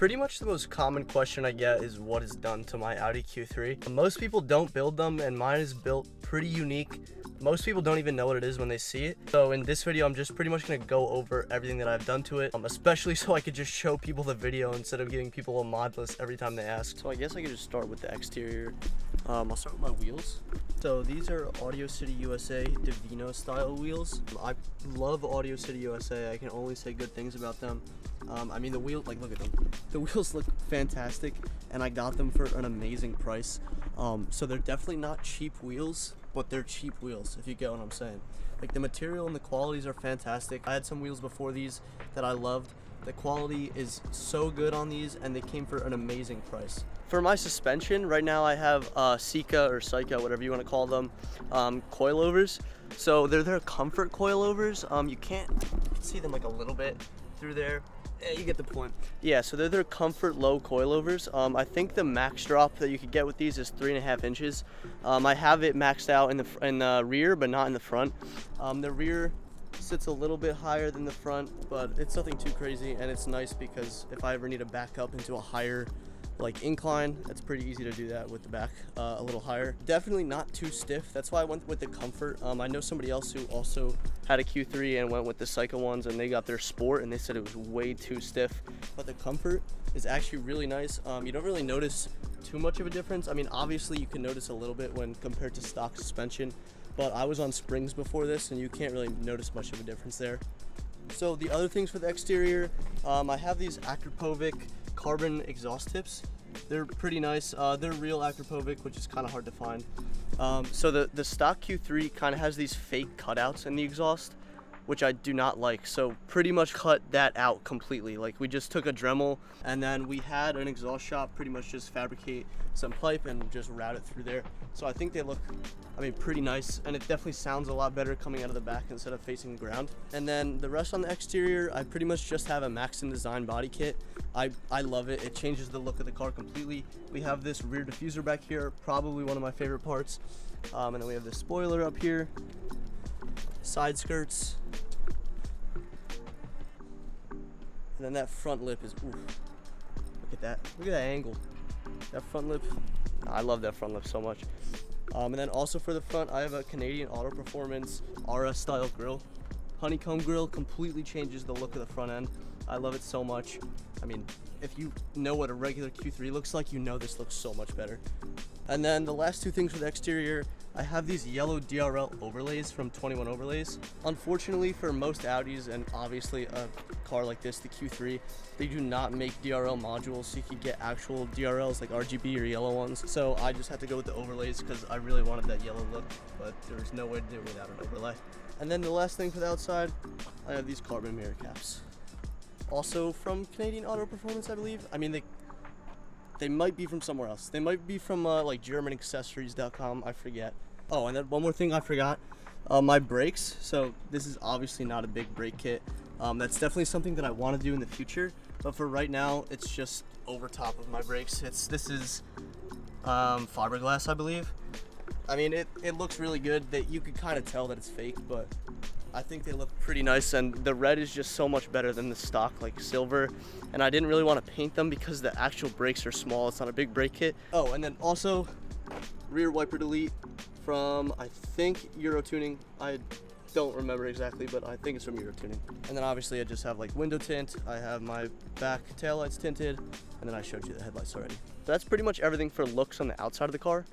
Pretty much the most common question I get is what is done to my Audi Q3. Most people don't build them, and mine is built pretty unique. Most people don't even know what it is when they see it. So in this video, I'm just pretty much gonna go over everything that I've done to it, especially so I could just show people the video instead of giving people a mod list every time they ask. So I guess I could just start with the exterior. I'll start with my wheels. So these are Audio City USA Divino style wheels. I love Audio City USA. I can only say good things about them. I mean, the wheel, like, look at them. The wheels look fantastic, and I got them for an amazing price. So they're definitely not cheap wheels, but they're cheap wheels, if you get what I'm saying. Like, the material and the qualities are fantastic. I had some wheels before these that I loved. The quality is so good on these, and they came for an amazing price. For my suspension, right now I have CIEKA or CIEKA, whatever you want to call them, coilovers. So they're their comfort coilovers. You can see them like a little bit through there. Yeah, you get the point. Yeah, so they're their comfort low coilovers. I think the max drop that you could get with these is 3.5 inches. I have it maxed out in the rear, but not in the front. The rear sits a little bit higher than the front, but it's nothing too crazy, and it's nice because if I ever need to back up into a higher like incline, it's pretty easy to do that with the back a little higher. Definitely not too stiff. That's why I went with the comfort. I know somebody else who also had a Q3 and went with the CIEKA ones, and they got their sport and they said it was way too stiff, but the comfort is actually really nice. You don't really notice too much of a difference. I mean, obviously you can notice a little bit when compared to stock suspension, but I was on springs before this and you can't really notice much of a difference there. So the other things for the exterior, I have these Akrapovic carbon exhaust tips. They're pretty nice. They're real Akrapovic, which is kind of hard to find. So the stock Q3 kind of has these fake cutouts in the exhaust, which I do not like. So pretty much cut that out completely. Like, we just took a Dremel and then we had an exhaust shop pretty much just fabricate some pipe and just route it through there. So I think they look, I mean, pretty nice, and it definitely sounds a lot better coming out of the back instead of facing the ground. And then the rest on the exterior, I pretty much just have a Maxton design body kit. I love it. It changes the look of the car completely. We have this rear diffuser back here, probably one of my favorite parts. And then we have this spoiler up here, side skirts, and then that front lip is, ooh, look at that. Look at that angle. That front lip, I love that front lip so much. And then also for the front, I have a Canadian Auto Performance RS style grille. Honeycomb grille completely changes the look of the front end. I love it so much. I mean, if you know what a regular Q3 looks like, you know this looks so much better. And then the last two things for the exterior, I have these yellow DRL overlays from 21 Overlays. Unfortunately for most Audis, and obviously a car like this, the Q3, they do not make DRL modules, so you could get actual DRLs like RGB or yellow ones. So I just had to go with the overlays because I really wanted that yellow look, but there was no way to do it without an overlay. And then the last thing for the outside, I have these carbon mirror caps. Also from Canadian Auto Performance, I believe. I mean, they might be from somewhere else. They might be from like GermanAccessories.com, I forget. Oh, and then one more thing I forgot, my brakes. So this is obviously not a big brake kit. That's definitely something that I want to do in the future, but for right now, it's just over top of my brakes. This is fiberglass, I believe. I mean, it looks really good. That you could kind of tell that it's fake, but I think they look pretty nice, and the red is just so much better than the stock like silver, and I didn't really want to paint them because the actual brakes are small. It's not a big brake kit. Oh, and then also rear wiper delete from, I think, Euro Tuning. I don't remember exactly, but I think it's from Euro Tuning. And then obviously I just have like window tint. I have my back taillights tinted, and then I showed you the headlights already. So that's pretty much everything for looks on the outside of the car.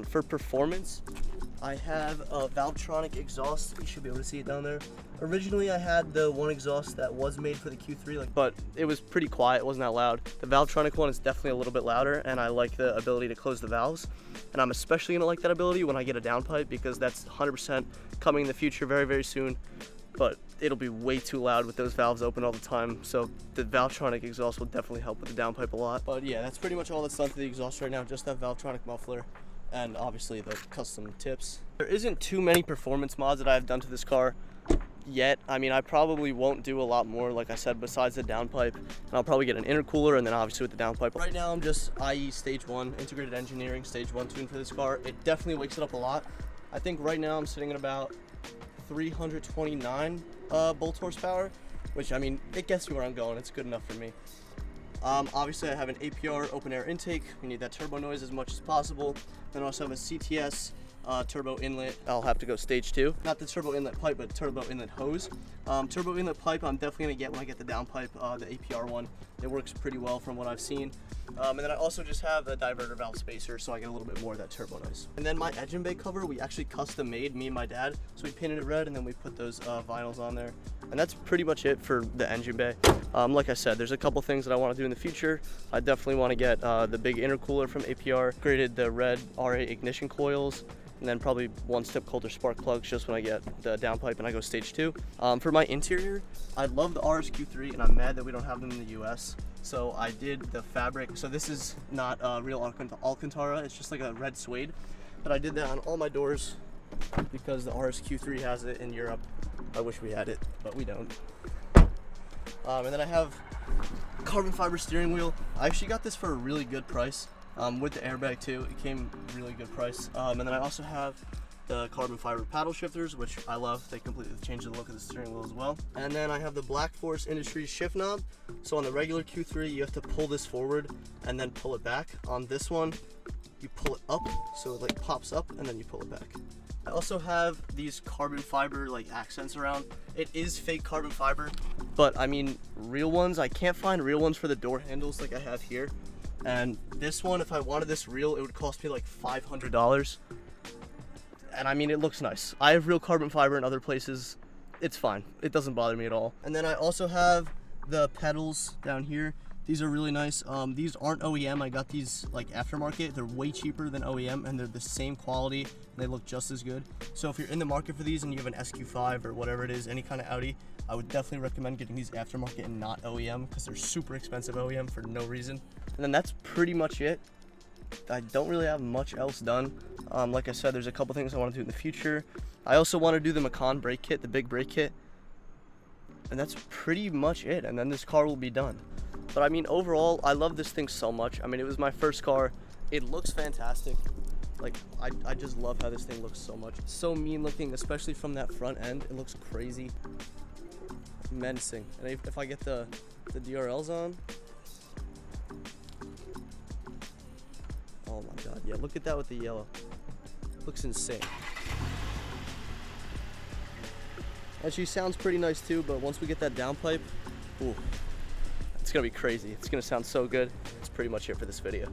For performance, I have a Valvetronic exhaust. You should be able to see it down there. Originally, I had the one exhaust that was made for the Q3, but it was pretty quiet. It wasn't that loud. The Valvetronic one is definitely a little bit louder, and I like the ability to close the valves. And I'm especially gonna like that ability when I get a downpipe, because that's 100% coming in the future very, very soon. But it'll be way too loud with those valves open all the time. So the Valvetronic exhaust will definitely help with the downpipe a lot. But yeah, that's pretty much all that's done to the exhaust right now. Just that Valvetronic muffler, and obviously the custom tips. There isn't too many performance mods that I've done to this car yet. I mean, I probably won't do a lot more, like I said, besides the downpipe, and I'll probably get an intercooler, and then obviously with the downpipe. Right now I'm just IE Stage 1, Integrated Engineering Stage 1 tune for this car. It definitely wakes it up a lot. I think right now I'm sitting at about 329 bolt horsepower, which, I mean, it gets me where I'm going. It's good enough for me. Obviously I have an APR open air intake. We need that turbo noise as much as possible. Then I also have a CTS turbo inlet. I'll have to go stage 2. Not the turbo inlet pipe, but turbo inlet hose. Turbo inlet pipe I'm definitely gonna get when I get the downpipe, the APR one. It works pretty well from what I've seen. And then I also just have a diverter valve spacer so I get a little bit more of that turbo noise. And then my engine bay cover, we actually custom made, me and my dad. So we painted it red and then we put those vinyls on there. And that's pretty much it for the engine bay. Like I said, there's a couple things that I want to do in the future. I definitely want to get the big intercooler from APR, created the red R8 ignition coils, and then probably one step colder spark plugs just when I get the downpipe and I go stage 2. For my interior, I love the RS Q3 and I'm mad that we don't have them in the US. So I did the fabric. So this is not real Alcantara, it's just like a red suede. But I did that on all my doors because the RS Q3 has it in Europe. I wish we had it, but we don't. And then I have carbon fiber steering wheel. I actually got this for a really good price. With the airbag too, it came really good price. And then I also have the carbon fiber paddle shifters, which I love. They completely change the look of the steering wheel as well. And then I have the Black Force Industries shift knob. So on the regular Q3, you have to pull this forward and then pull it back. On this one, you pull it up, so it like pops up and then you pull it back. I also have these carbon fiber like accents around. It is fake carbon fiber, but I mean real ones. I can't find real ones for the door handles like I have here. And this one, if I wanted this real, it would cost me like $500. And I mean, it looks nice. I have real carbon fiber in other places. It's fine. It doesn't bother me at all. And then I also have the pedals down here. These are really nice. These aren't OEM. I got these like aftermarket. They're way cheaper than OEM and they're the same quality. They look just as good. So if you're in the market for these and you have an SQ5 or whatever it is, any kind of Audi, I would definitely recommend getting these aftermarket and not OEM because they're super expensive OEM for no reason. And then that's pretty much it. I don't really have much else done. Like I said, there's a couple things I want to do in the future. I also want to do the Macan brake kit, the big brake kit. And that's pretty much it. And then this car will be done. But I mean, overall, I love this thing so much. I mean, it was my first car. It looks fantastic. Like, I just love how this thing looks so much. It's so mean looking, especially from that front end. It looks crazy. Menacing. And if I get the DRLs on. Oh my God, yeah, look at that with the yellow. Looks insane. And she sounds pretty nice too, but once we get that downpipe, ooh, it's gonna be crazy. It's gonna sound so good. That's pretty much it for this video.